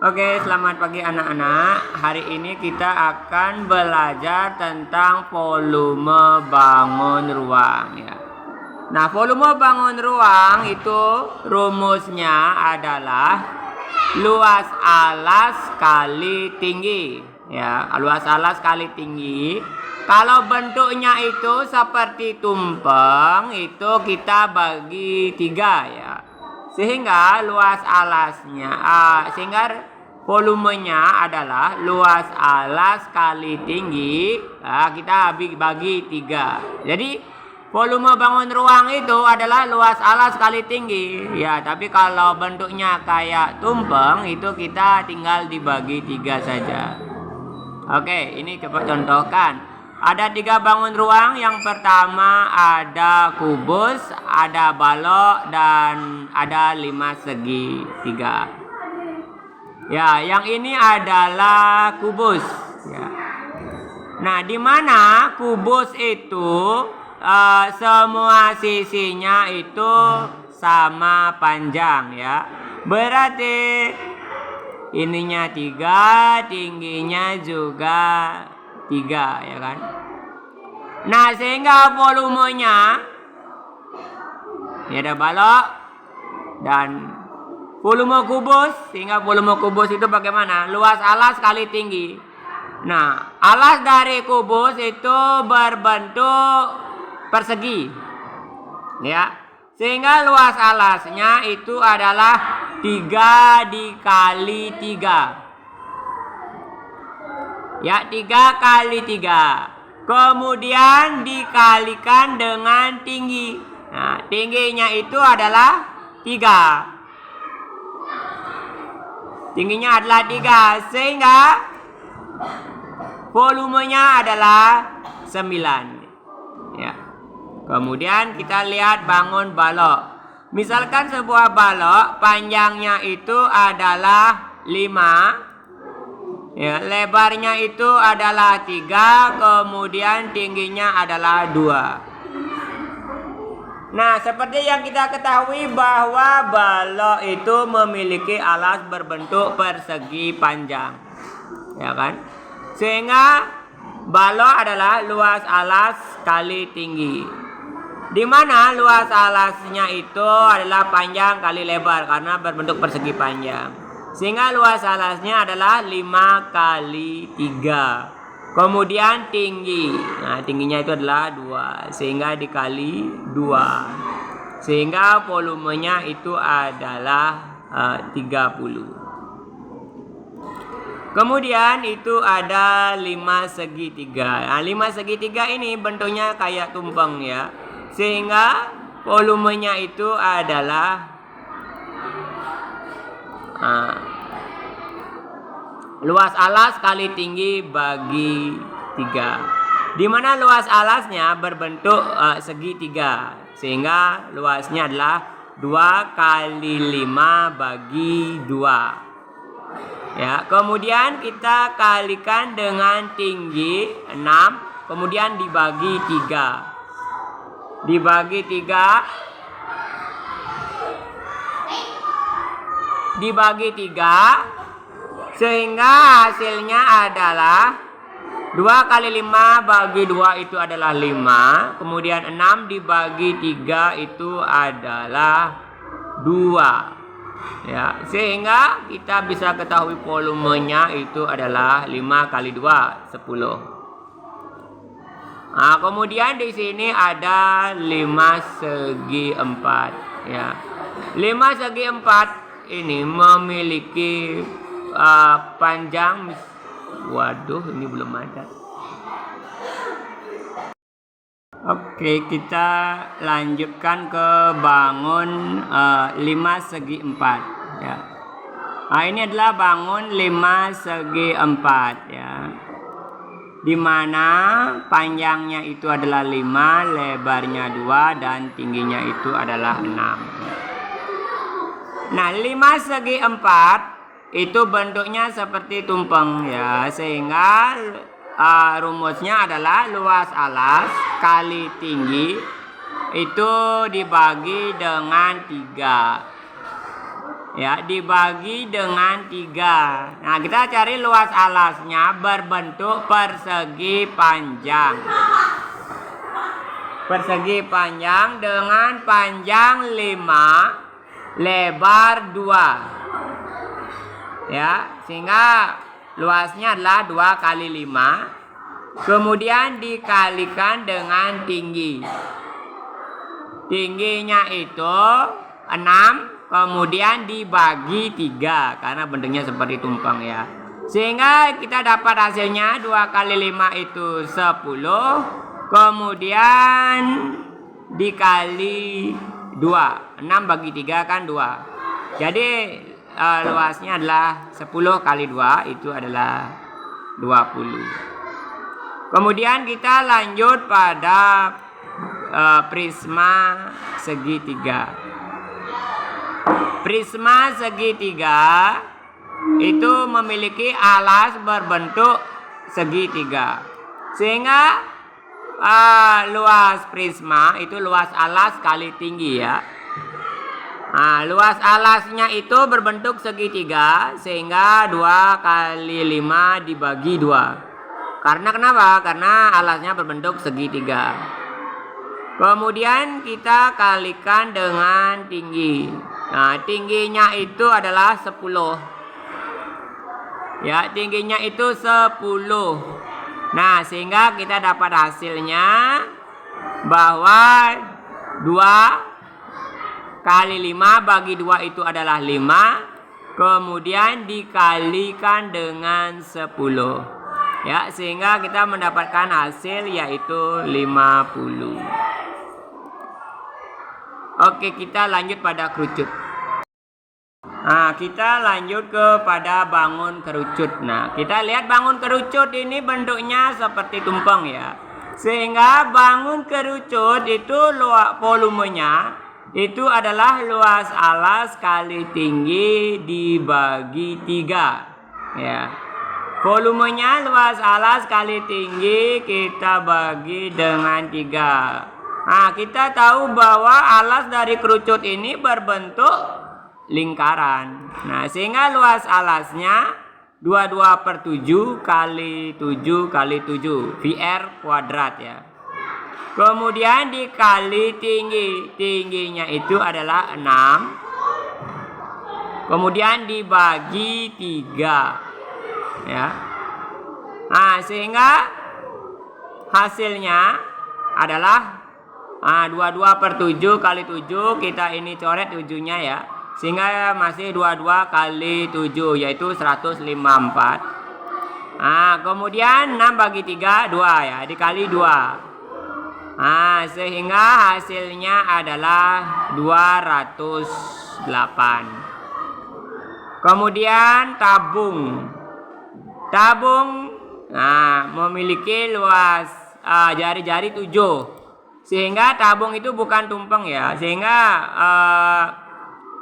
Oke, selamat pagi anak-anak. Hari ini kita akan belajar tentang volume bangun ruang ya. Nah, volume bangun ruang itu rumusnya adalah luas alas kali tinggi ya. Luas alas kali tinggi. Kalau bentuknya itu seperti tumpeng, itu kita bagi 3 ya. Sehingga luas alasnya volumenya adalah luas alas kali tinggi, kita bagi 3. Jadi volume bangun ruang itu adalah luas alas kali tinggi ya. Tapi kalau bentuknya kayak tumpeng itu kita tinggal dibagi 3 saja. Oke, ini coba contohkan. Ada 3 bangun ruang. Yang pertama ada kubus, ada balok, dan ada 5 segi 3. Ya, yang ini adalah kubus. Ya. Nah, di mana kubus itu semua sisinya itu sama panjang ya. Berarti ininya 3, tingginya juga 3 ya kan. Nah, sehingga volumenya ini ada balok dan volume kubus. Sehingga volume kubus itu bagaimana? Luas alas kali tinggi. Nah, alas dari kubus itu berbentuk persegi ya. Sehingga luas alasnya itu adalah 3 dikali 3 ya, 3 kali 3. Kemudian dikalikan dengan tinggi. Nah, tingginya itu adalah 3. Tingginya adalah 3. Sehingga volumenya adalah 9. Ya. Kemudian kita lihat bangun balok. Misalkan sebuah balok panjangnya itu adalah 5. Ya, lebarnya itu adalah 3, kemudian tingginya adalah 2. Nah, seperti yang kita ketahui bahwa balok itu memiliki alas berbentuk persegi panjang. Ya kan? Sehingga balok adalah luas alas kali tinggi. Di mana luas alasnya itu adalah panjang kali lebar karena berbentuk persegi panjang. Sehingga luas alasnya adalah 5 kali 3. Kemudian tinggi. Nah, tingginya itu adalah 2. Sehingga dikali 2. Sehingga volumenya itu adalah 30. Kemudian itu ada 5 segi 3. Nah, 5 segi 3 ini bentuknya kayak tumpeng ya. Sehingga volumenya itu adalah luas alas kali tinggi bagi 3. Di mana luas alasnya berbentuk segi 3. Sehingga luasnya adalah 2 kali 5 bagi 2. Ya, kemudian kita kalikan dengan tinggi 6, kemudian dibagi 3. Dibagi 3 sehingga hasilnya adalah 2 kali 5 bagi 2 itu adalah 5. Kemudian 6 dibagi 3 itu adalah 2. Ya, sehingga kita bisa ketahui volumenya itu adalah 5 kali 2, 10. Nah, kemudian di sini ada 5 segi 4 ya. 5 segi 4 ini memiliki panjang, waduh ini belum ada. Oke, kita lanjutkan ke bangun 5 segi 4 ya. Nah, ini adalah bangun 5 segi 4 ya. Di mana panjangnya itu adalah 5, lebarnya 2 dan tingginya itu adalah 6. Nah, 5 segi 4 itu bentuknya seperti tumpeng ya. Sehingga rumusnya adalah luas alas kali tinggi itu dibagi dengan 3. ya dibagi dengan 3. Nah, kita cari luas alasnya berbentuk persegi panjang. Persegi panjang dengan panjang 5, lebar 2. Ya, sehingga luasnya adalah 2 kali 5. Kemudian dikalikan dengan tinggi. Tingginya itu 6. Kemudian dibagi 3 karena bentuknya seperti tumpeng ya. Sehingga kita dapat hasilnya 2 kali 5 itu 10. Kemudian dikali 2. 6 bagi 3 kan 2. Jadi luasnya adalah 10 kali 2 itu adalah 20. Kemudian kita lanjut pada prisma segitiga. Prisma segitiga itu memiliki alas berbentuk segitiga. Sehingga luas prisma itu luas alas kali tinggi ya. Nah, luas alasnya itu berbentuk segitiga, sehingga 2 kali 5 dibagi 2. Karena kenapa? Karena alasnya berbentuk segitiga. Kemudian kita kalikan dengan tinggi. Nah, tingginya itu adalah 10. Ya, tingginya itu 10. Nah, sehingga kita dapat hasilnya bahwa 2 kali 5 bagi 2 itu adalah 5. Kemudian dikalikan dengan 10. Ya, sehingga kita mendapatkan hasil yaitu 50. Oke, kita lanjut pada kerucut. Nah, kita lanjut kepada bangun kerucut. Nah, kita lihat bangun kerucut ini bentuknya seperti tumpeng ya. Sehingga bangun kerucut itu volumenya itu adalah luas alas kali tinggi dibagi 3. Ya. Volumenya luas alas kali tinggi kita bagi dengan 3. Nah, kita tahu bahwa alas dari kerucut ini berbentuk lingkaran. Nah, sehingga luas alasnya 22/7 kali 7 kali 7 VR kuadrat ya. Kemudian dikali tinggi. Tingginya itu adalah 6. Kemudian dibagi 3. Ya. Nah, sehingga hasilnya adalah 22/7 kali 7, kita ini coret 7-nya ya. Sehingga masih 22 kali 7 yaitu 154. Nah, kemudian 6 bagi 3 2 ya, dikali 2. Nah, sehingga hasilnya adalah 208. Kemudian tabung. Tabung memiliki luas jari-jari 7. Sehingga tabung itu bukan tumpeng ya. Sehingga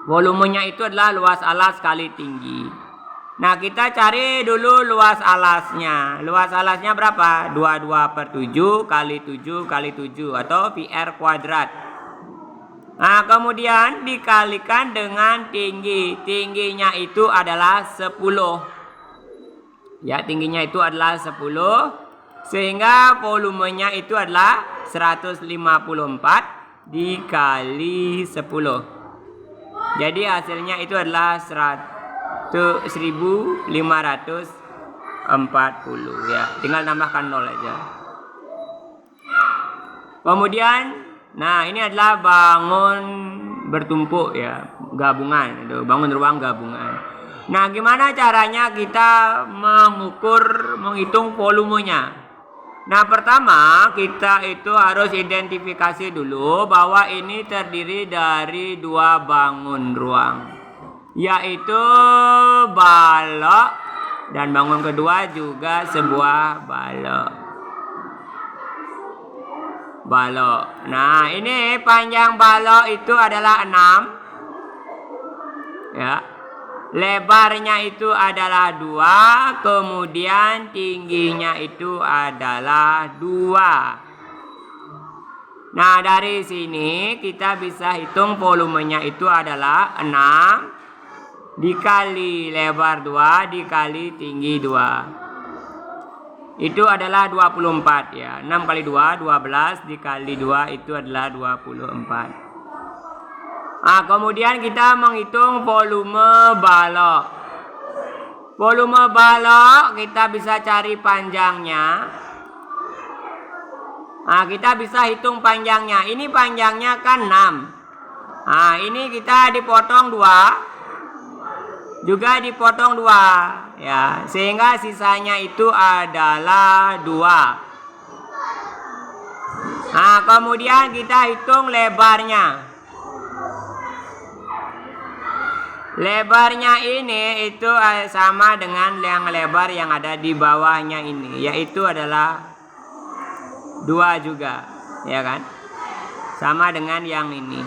volumenya itu adalah luas alas kali tinggi. Nah, kita cari dulu luas alasnya. Luas alasnya berapa? 22/7 kali 7 kali 7 atau VR kuadrat. Nah, kemudian dikalikan dengan tinggi. Tingginya itu adalah 10. Ya, tingginya itu adalah 10. Sehingga volumenya itu adalah 154 dikali 10. Jadi hasilnya itu adalah 1540 ya. Tinggal nambahkan 0 aja. Kemudian ini adalah bangun bertumpuk ya, gabungan itu, bangun ruang gabungan. Nah, gimana caranya kita menghitung volumenya? Nah, pertama kita itu harus identifikasi dulu bahwa ini terdiri dari 2 bangun ruang, yaitu balok dan bangun kedua juga sebuah balok. Balok. Nah, ini panjang balok itu adalah 6. Ya. Lebarnya itu adalah 2, kemudian tingginya itu adalah 2. Nah, dari sini kita bisa hitung volumenya itu adalah 6 dikali lebar 2 dikali tinggi 2. Itu adalah 24 ya. 6 kali 2 12 dikali 2 itu adalah 24. Kemudian kita menghitung volume balok. Volume balok kita bisa cari panjangnya. Kita bisa hitung panjangnya. Ini panjangnya kan 6. Ini kita dipotong 2. Juga dipotong 2 ya. Sehingga sisanya itu adalah 2. Kemudian kita hitung lebarnya. Lebarnya ini itu sama dengan yang lebar yang ada di bawahnya ini, yaitu adalah 2 juga, ya kan? Sama dengan yang ini.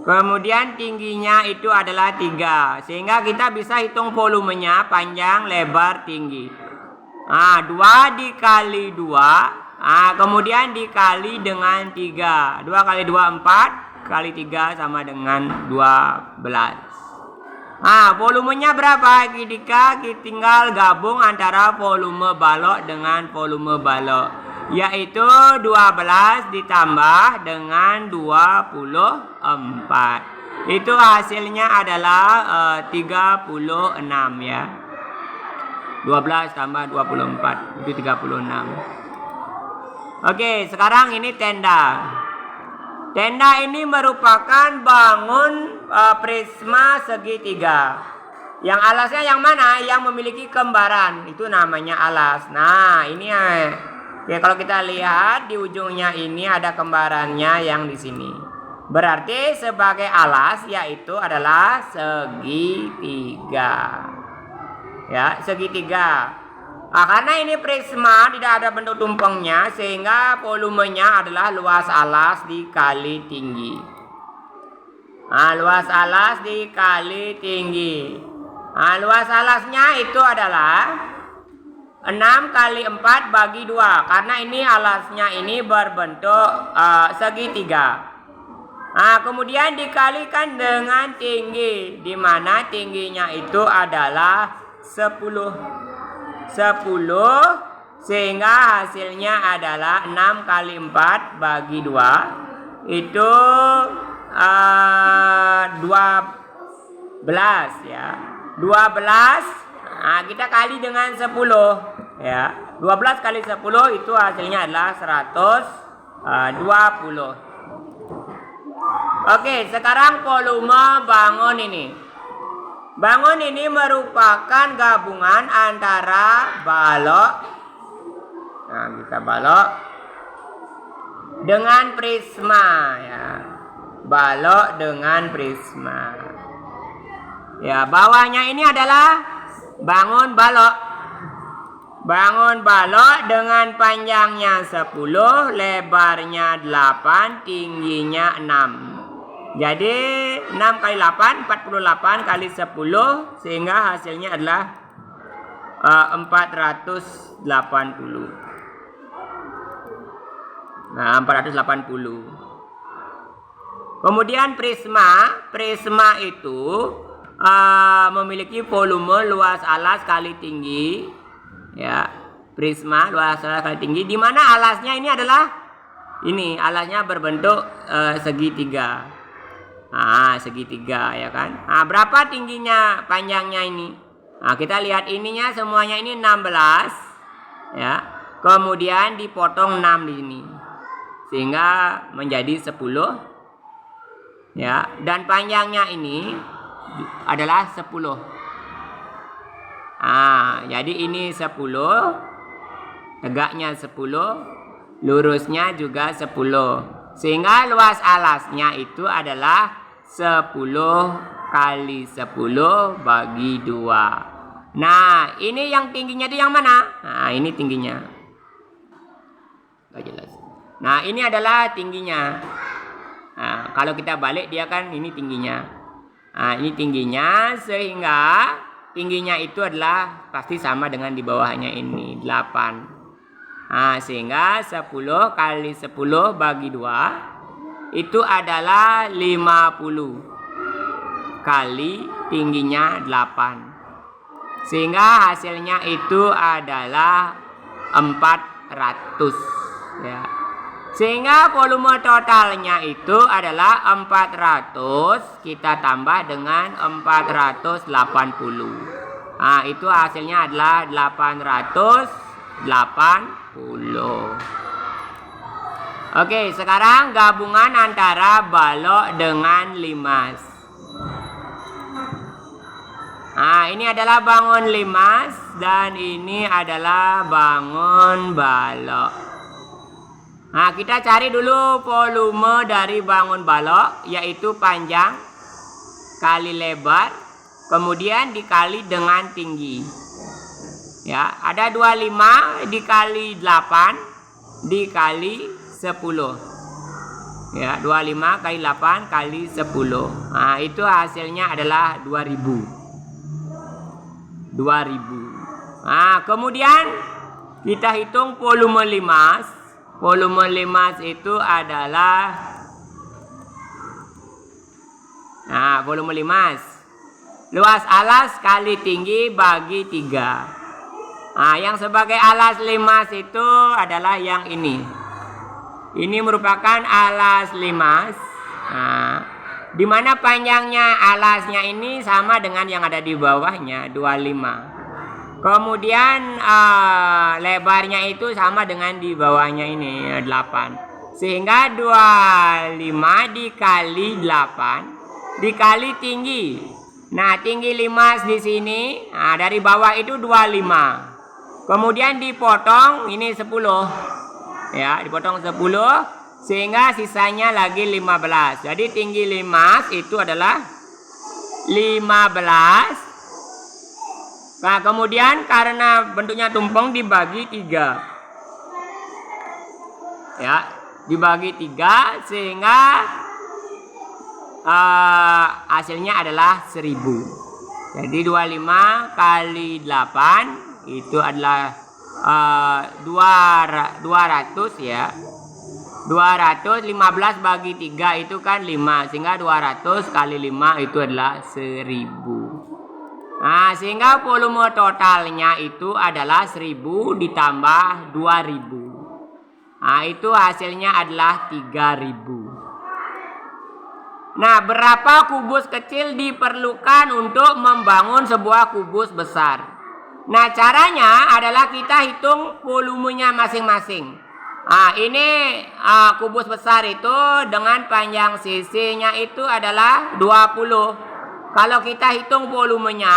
Kemudian tingginya itu adalah 3, sehingga kita bisa hitung volumenya panjang, lebar, tinggi. 2 dikali 2, kemudian dikali dengan 3. 2 kali 2 4, kali 3 sama dengan 12. Volumenya berapa? Kita tinggal gabung antara volume balok dengan volume balok, yaitu 12 ditambah dengan 24. Itu hasilnya adalah 36 ya. 12 tambah 24 itu 36. Oke, sekarang ini tenda. Tenda ini merupakan bangun prisma segitiga. Yang alasnya yang mana? Yang memiliki kembaran. Itu namanya alas. Nah, ini ya, kalau kita lihat di ujungnya ini ada kembarannya yang di sini. Berarti sebagai alas yaitu adalah segitiga. Ya, segitiga. Karena ini prisma tidak ada bentuk tumpengnya, sehingga volumenya adalah luas alas dikali tinggi. Luas alas dikali tinggi. Luas alasnya itu adalah 6 kali 4 bagi 2. Karena ini alasnya ini berbentuk segitiga. Kemudian dikalikan dengan tinggi, di mana tingginya itu adalah 10, sehingga hasilnya adalah 6 kali 4 bagi 2 itu 12 ya. 12 kita kali dengan 10 ya. 12 kali 10 itu hasilnya adalah 120. Oke, sekarang volume bangun ini. Bangun ini merupakan gabungan antara balok, kita balok dengan prisma ya. Balok dengan prisma. Ya, bawahnya ini adalah bangun balok. Bangun balok dengan panjangnya 10, lebarnya 8, tingginya 6. Jadi 6 kali 8 48 kali 10, sehingga hasilnya adalah 480. Nah, 480. Kemudian prisma itu memiliki volume luas alas kali tinggi ya. Prisma luas alas kali tinggi, di mana alasnya ini adalah ini, alasnya berbentuk segitiga. Segitiga ya kan. Berapa tingginya panjangnya ini? Kita lihat ininya semuanya ini 16 ya. Kemudian dipotong 6 di sini. Sehingga menjadi 10 ya, dan panjangnya ini adalah 10. Jadi ini 10, tegaknya 10, lurusnya juga 10. Sehingga luas alasnya itu adalah 10 kali 10 bagi 2. Nah, ini yang tingginya itu yang mana? Ini tingginya. Gak jelas. Nah, ini adalah tingginya. Kalau kita balik dia kan ini tingginya. Ini tingginya, sehingga tingginya itu adalah pasti sama dengan di bawahnya ini, 8. Sehingga 10 kali 10 bagi 2 itu adalah 50. kali tingginya 8. Sehingga hasilnya itu adalah 400 ya. Sehingga volume totalnya itu adalah 400 kita tambah dengan 480. Nah, itu hasilnya adalah 880. Oke, sekarang gabungan antara balok dengan limas. Nah, ini adalah bangun limas dan ini adalah bangun balok. Nah, kita cari dulu volume dari bangun balok, yaitu panjang kali lebar, kemudian dikali dengan tinggi. Ya, ada 25 dikali 8 dikali 10. Ya, 25 kali 8 kali 10. Nah, itu hasilnya adalah 2000. Nah, kemudian kita hitung volume limas. Volume limas itu adalah, nah, volume limas, luas alas kali tinggi bagi 3. Nah, yang sebagai alas limas itu adalah yang ini. Ini merupakan alas limas. Nah, di mana panjangnya alasnya ini sama dengan yang ada di bawahnya, 25. Kemudian lebarnya itu sama dengan di bawahnya ini, 8. Sehingga 25 dikali 8 dikali tinggi. Nah, tinggi limas di sini, nah, dari bawah itu 25. Kemudian dipotong ini 10. Ya, dipotong 10. Sehingga sisanya lagi 15. Jadi tinggi limas itu adalah 15. Nah, kemudian karena bentuknya tumpeng dibagi 3. Ya, dibagi 3 sehingga hasilnya adalah 1000. Jadi 25 kali 8 itu adalah 200 ya. 215 bagi 3 itu kan 5. Sehingga 200 kali 5 itu adalah 1000. Nah, sehingga volume totalnya itu adalah 1000 ditambah 2000. Nah, itu hasilnya adalah 3000. Nah, berapa kubus kecil diperlukan untuk membangun sebuah kubus besar? Nah, caranya adalah kita hitung volumenya masing-masing. Nah, ini kubus besar itu dengan panjang sisinya itu adalah 20. Kalau kita hitung volumenya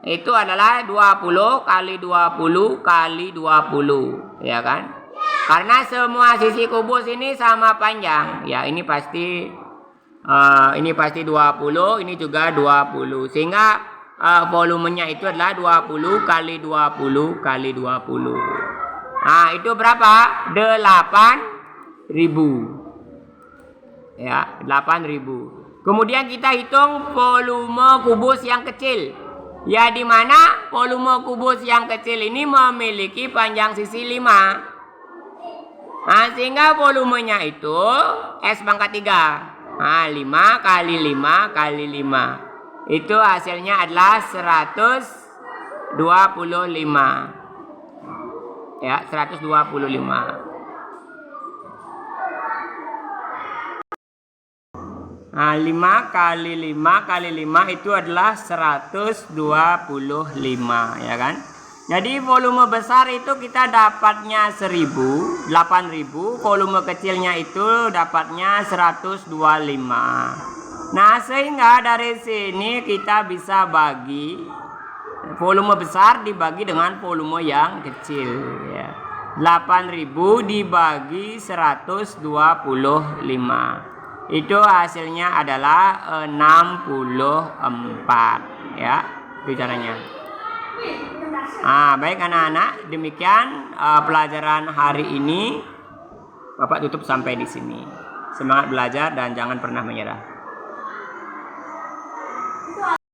itu adalah 20 kali 20 kali 20, ya kan? Karena semua sisi kubus ini sama panjang. Ya, ini pasti 20, ini juga 20. Sehingga volumenya itu adalah 20 kali 20 kali 20. Nah, itu berapa? 8.000. Ya, 8.000. Kemudian kita hitung volume kubus yang kecil. Ya, di mana volume kubus yang kecil ini memiliki panjang sisi 5. Nah, sehingga volumenya itu S pangkat 3. Nah, 5 kali 5 kali 5. Itu hasilnya adalah 125. Ya, 125. Nah, 5 kali 5 kali 5 itu adalah 125, ya kan? Jadi volume besar itu kita dapatnya 8.000, volume kecilnya itu dapatnya 125. Nah, sehingga dari sini kita bisa bagi volume besar dibagi dengan volume yang kecil, ya. 8.000 dibagi 125. Itu hasilnya adalah 64, ya. Itu caranya. Baik anak-anak, demikian pelajaran hari ini. Bapak tutup sampai di sini. Semangat belajar dan jangan pernah menyerah.